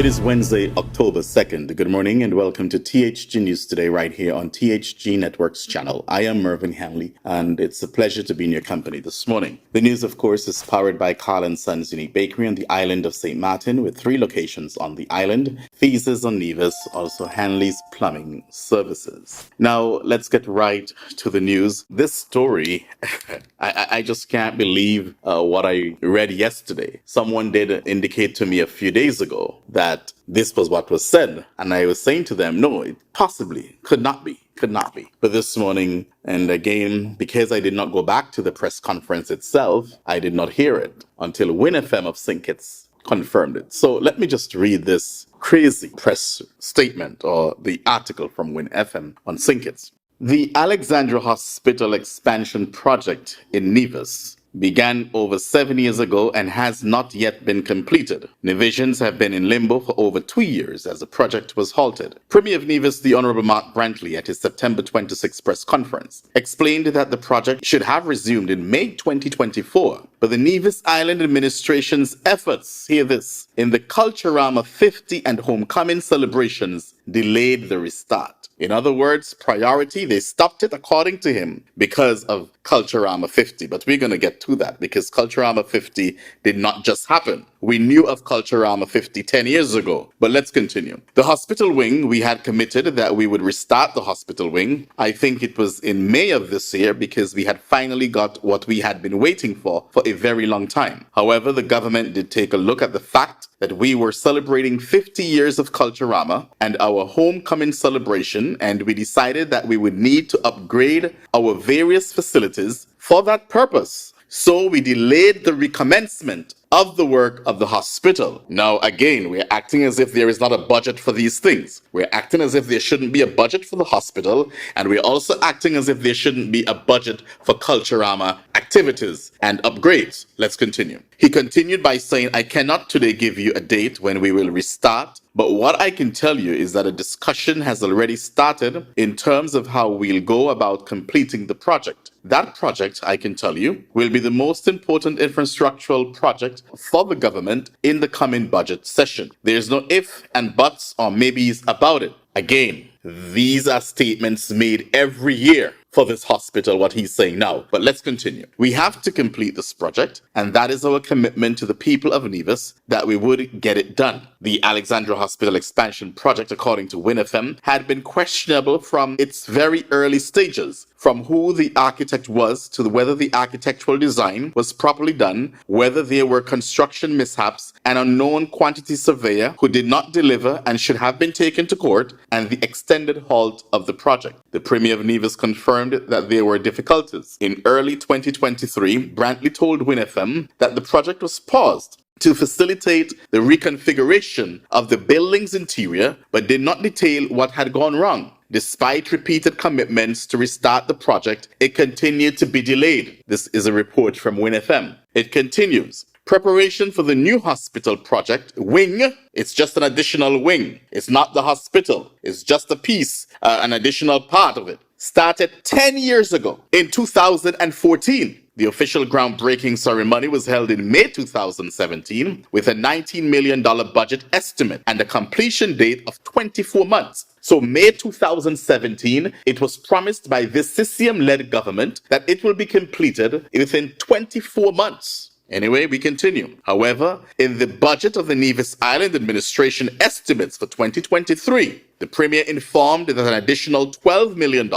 It is Wednesday, October 2nd. Good morning and welcome to THG News Today right here on THG Network's channel. I am Mervin and it's a pleasure to be in your company this morning. The news, of course, is powered by Carl & Sons Unique Bakery on the island of St. Martin with 3 locations on the island. Thesis on Nevis, also Hanley's Plumbing Services. Now, let's get right to the news. This story, I just can't believe what I read yesterday. Someone did indicate to me a few days ago that this was what was said. And I was saying to them, no, it possibly could not be. But this morning, and again, because I did not go back to the press conference itself, I did not hear it until Win FM of St. Kitts confirmed it. So let me just read this crazy press statement or the article from Win FM on St. Kitts. The Alexandra Hospital Expansion Project in Nevis began over 7 years ago and has not yet been completed. Nevisions have been in limbo for over 2 years as the project was halted. Premier of Nevis, the Honourable Mark Brantley, at his September 26 press conference, explained that the project should have resumed in May 2024, but the Nevis Island administration's efforts, hear this, in the Culturama 50 and homecoming celebrations delayed the restart. In other words, priority, they stopped it according to him because of Culturama 50. But we're going to get to that because Culturama 50 did not just happen. We knew of Culturama 50 10 years ago, but let's continue. The hospital wing, we had committed that we would restart the hospital wing. I think it was in May of this year because we had finally got what we had been waiting for a very long time. However, the government did take a look at the fact that we were celebrating 50 years of Culturama and our homecoming celebration, and we decided that we would need to upgrade our various facilities for that purpose. So we delayed the recommencement of the work of the hospital. Now, again, we're acting as if there is not a budget for these things. We're acting as if there shouldn't be a budget for the hospital, and we're also acting as if there shouldn't be a budget for Culturama activities and upgrades. Let's continue. He continued by saying, I cannot today give you a date when we will restart, but what I can tell you is that a discussion has already started in terms of how we'll go about completing the project. That project, I can tell you, will be the most important infrastructural project for the government in the coming budget session. There's no if and buts or maybes about it. Again, these are statements made every year for this hospital, what he's saying now. But let's continue. We have to complete this project, and that is our commitment to the people of Nevis that we would get it done. The Alexandra Hospital Expansion Project, according to Win FM, had been questionable from its very early stages, from who the architect was to whether the architectural design was properly done, whether there were construction mishaps, an unknown quantity surveyor who did not deliver and should have been taken to court, and the extended halt of the project. The Premier of Nevis confirmed that there were difficulties. In early 2023, Brantley told Win FM that the project was paused to facilitate the reconfiguration of the building's interior, but did not detail what had gone wrong. Despite repeated commitments to restart the project, it continued to be delayed. This is a report from Win FM. It continues. Preparation for the new hospital project wing, it's just an additional wing. It's not the hospital. It's just a piece, an additional part of it. Started 10 years ago in 2014. The official groundbreaking ceremony was held in May 2017 with a $19 million budget estimate and a completion date of 24 months. So May 2017, it was promised by this CCM-led government that it will be completed within 24 months. Anyway, we continue. However, in the budget of the Nevis Island Administration estimates for 2023, the Premier informed that an additional $12 million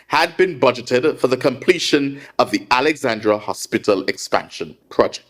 had been budgeted for the completion of the Alexandra Hospital Expansion Project.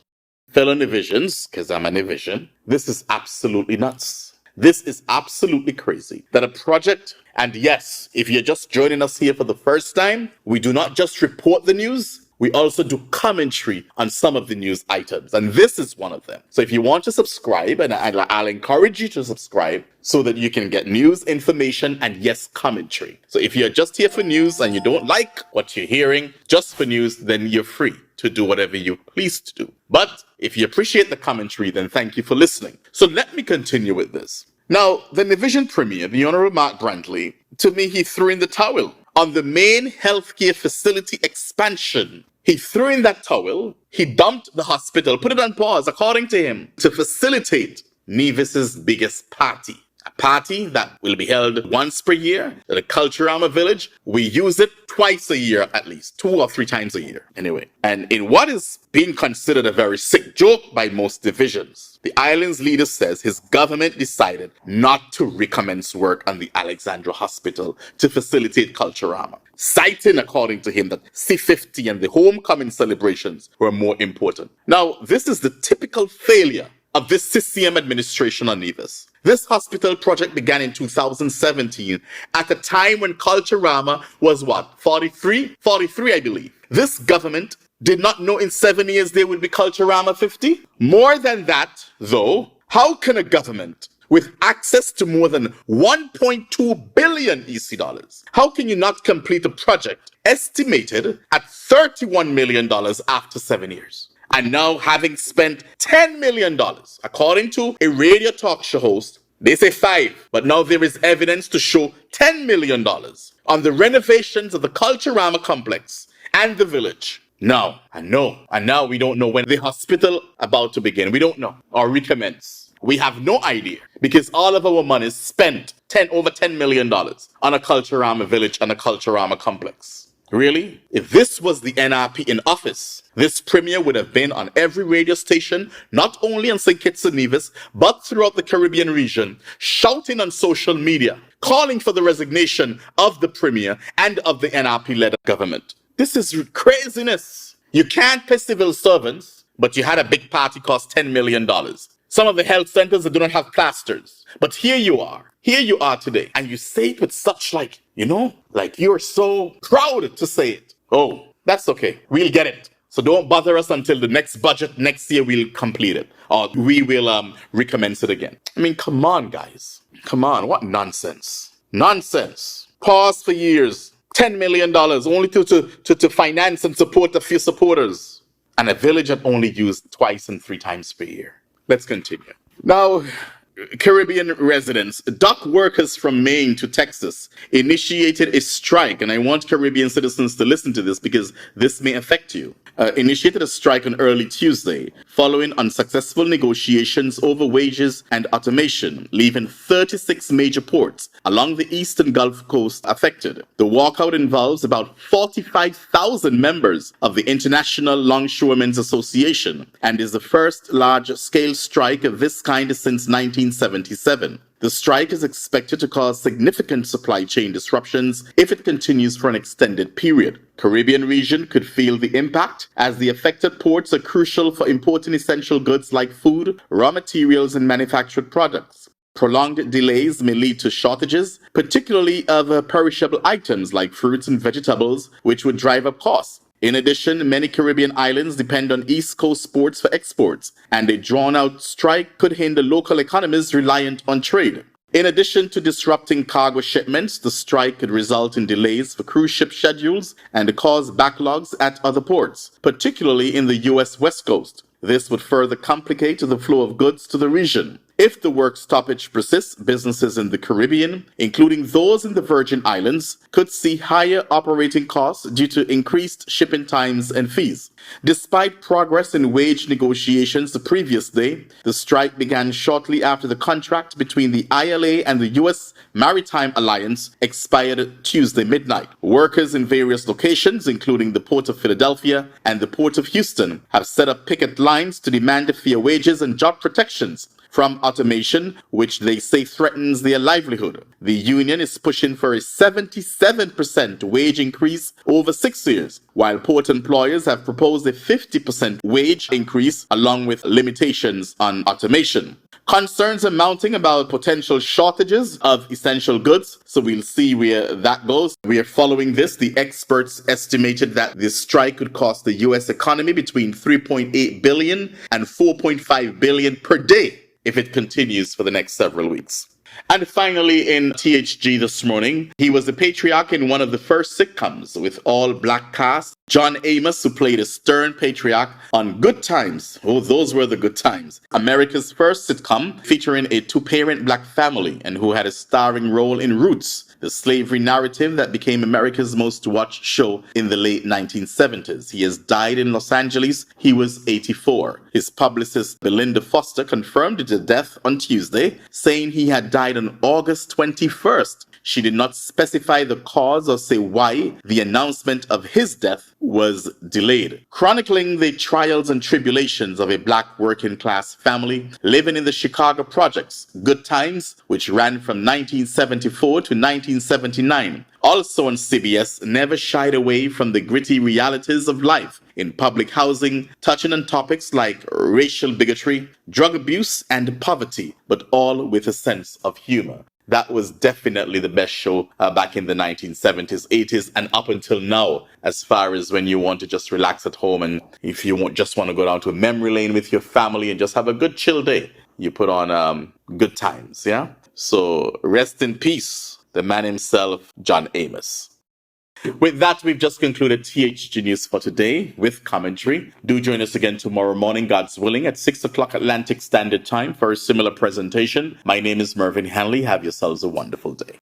Fellow Nevisians, because I'm a Nevision, this is absolutely nuts. This is absolutely crazy that a project, and yes, if you're just joining us here for the first time, we do not just report the news, we also do commentary on some of the news items, and this is one of them. So if you want to subscribe, and I'll encourage you to subscribe so that you can get news, information, and yes, commentary. So if you're just here for news and you don't like what you're hearing, just for news, then you're free to do whatever you please to do. But if you appreciate the commentary, then thank you for listening. So let me continue with this. Now, the Nevision Premier, the Honourable Mark Brantley, to me, he threw in the towel on the main healthcare facility expansion. He threw in that towel, he dumped the hospital, put it on pause, according to him, to facilitate Nevis's biggest party. A party that will be held once per year at the Culturama village. We use it twice a year at least, 2 or 3 times a year anyway. And in what is being considered a very sick joke by most divisions, the island's leader says his government decided not to recommence work on the Alexandra Hospital to facilitate Culturama, citing, according to him, that C50 and the homecoming celebrations were more important. Now, this is the typical failure of this CCM administration on Nevis. This hospital project began in 2017 at a time when Culturama was what? 43? 43, I believe. This government did not know in 7 years there would be Culturama 50. More than that, though, how can a government with access to more than 1.2 billion EC dollars, how can you not complete a project estimated at $31 million after 7 years? And now, having spent $10 million, according to a radio talk show host, they say 5, but now there is evidence to show $10 million on the renovations of the Culturama complex and the village. Now we don't know when the hospital about to begin. We don't know, or recommence. We have no idea, because all of our money is spent over $10 million on a Culturama village and a Culturama complex. Really? If this was the NRP in office, this premier would have been on every radio station, not only in St. Kitts and Nevis, but throughout the Caribbean region, shouting on social media, calling for the resignation of the premier and of the NRP-led government. This is craziness. You can't pay civil servants, but you had a big party cost $10 million. Some of the health centers that do not have plasters. But here you are today. And you say it with such like you're so proud to say it. Oh, that's okay. We'll get it. So don't bother us until the next budget next year. We'll complete it. Or we will recommence it again. I mean, come on, guys. Come on. What nonsense. Nonsense. Pause for years. $10 million only to finance and support a few supporters. And a village that only used 2 and 3 times per year. Let's continue. Now, Caribbean residents, dock workers from Maine to Texas initiated a strike, and I want Caribbean citizens to listen to this because this may affect you. Initiated a strike on early Tuesday following unsuccessful negotiations over wages and automation, leaving 36 major ports along the eastern Gulf Coast affected. The walkout involves about 45,000 members of the International Longshoremen's Association and is the first large-scale strike of this kind since 1977. The strike is expected to cause significant supply chain disruptions if it continues for an extended period. Caribbean region could feel the impact as the affected ports are crucial for importing essential goods like food, raw materials, and manufactured products. Prolonged delays may lead to shortages, particularly of perishable items like fruits and vegetables, which would drive up costs. In addition, many Caribbean islands depend on East Coast ports for exports, and a drawn-out strike could hinder local economies reliant on trade. In addition to disrupting cargo shipments, the strike could result in delays for cruise ship schedules and cause backlogs at other ports, particularly in the U.S. West Coast. This would further complicate the flow of goods to the region. If the work stoppage persists, businesses in the Caribbean, including those in the Virgin Islands, could see higher operating costs due to increased shipping times and fees. Despite progress in wage negotiations the previous day, the strike began shortly after the contract between the ILA and the U.S. Maritime Alliance expired Tuesday midnight. Workers in various locations, including the Port of Philadelphia and the Port of Houston, have set up picket lines to demand fair wages and job protections from automation, which they say threatens their livelihood. The union is pushing for a 77% wage increase over 6 years, while port employers have proposed a 50% wage increase along with limitations on automation. Concerns are mounting about potential shortages of essential goods, so we'll see where that goes. We are following this. The experts estimated that this strike could cost the U.S. economy between $3.8 billion and $4.5 billion per day if it continues for the next several weeks. And finally, in THG this morning, he was the patriarch in one of the first sitcoms with all-black cast. John Amos, who played a stern patriarch on Good Times. Oh, those were the good times. America's first sitcom featuring a 2-parent black family and who had a starring role in Roots, the slavery narrative that became America's most watched show in the late 1970s. He has died in Los Angeles. He was 84. His publicist, Belinda Foster, confirmed his death on Tuesday, saying he had died on August 21st. She did not specify the cause or say why the announcement of his death was delayed. Chronicling the trials and tribulations of a black working class family living in the Chicago projects, Good Times, which ran from 1974 to 1979. Also on CBS, never shied away from the gritty realities of life in public housing, touching on topics like racial bigotry, drug abuse, and poverty, but all with a sense of humor. That was definitely the best show back in the 1970s, 80s, and up until now, as far as when you want to just relax at home and if you just want to go down to a memory lane with your family and just have a good chill day, you put on Good Times, yeah? So rest in peace, the man himself, John Amos. With that, we've just concluded THG News for today with commentary. Do join us again tomorrow morning, God's willing, at 6 o'clock Atlantic Standard Time for a similar presentation. My name is Mervin Hanley. Have yourselves a wonderful day.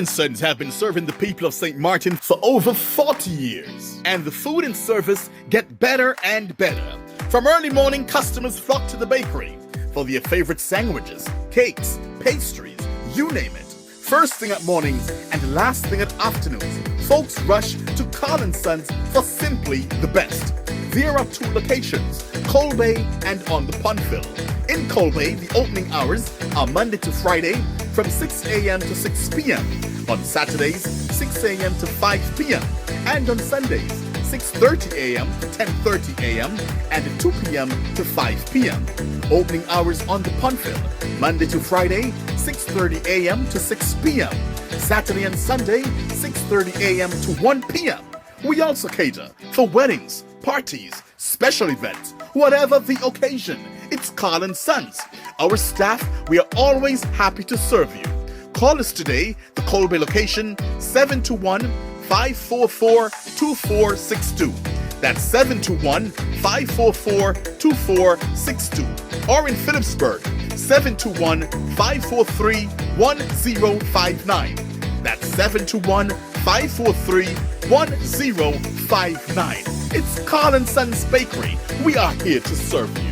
Sons have been serving the people of St. Martin for over 40 years, and the food and service get better and better. From early morning, customers flock to the bakery for their favorite sandwiches, cakes, pastries, you name it. First thing at mornings and last thing at afternoons, folks rush to Carl & Sons for simply the best. There are 2 locations, Colbay and on the Punfill. In Colbay, the opening hours are Monday to Friday from 6 a.m. to 6 p.m. On Saturdays, 6 a.m. to 5 p.m. And on Sundays, 6:30 a.m. to 10:30 a.m. and 2 p.m. to 5 p.m. Opening hours on the Punfill, Monday to Friday, 6:30 a.m. to 6 p.m. Saturday and Sunday, 6:30 a.m. to 1 p.m. We also cater for weddings, parties, special events, whatever the occasion. It's Carl & Sons. Our staff, we are always happy to serve you. Call us today, the Colbay location, 721-544-2462. That's 721-544-2462. Or in Phillipsburg, 721-543-1059. That's 721-543-1059. It's Carl & Sons Bakery. We are here to serve you.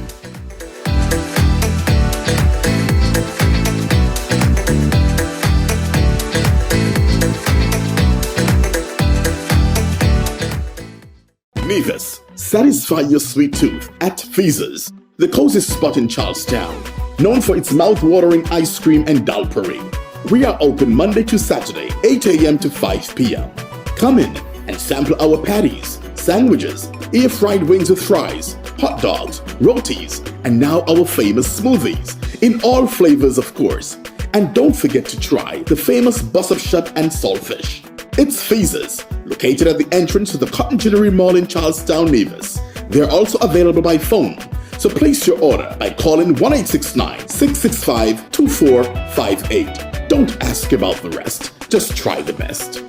Nevis, satisfy your sweet tooth at Feaser's, the coziest spot in Charlestown, known for its mouth-watering ice cream and dal parade. We are open Monday to Saturday, 8 a.m. to 5 p.m. Come in and sample our patties, sandwiches, air-fried wings with fries, hot dogs, rotis, and now our famous smoothies, in all flavors of course. And don't forget to try the famous bus-up shut and saltfish. It's Feaser's, located at the entrance to the Cotton Ginnery Mall in Charlestown, Nevis. They're also available by phone, so place your order by calling 1-869-665-2458. Don't ask about the rest, just try the best.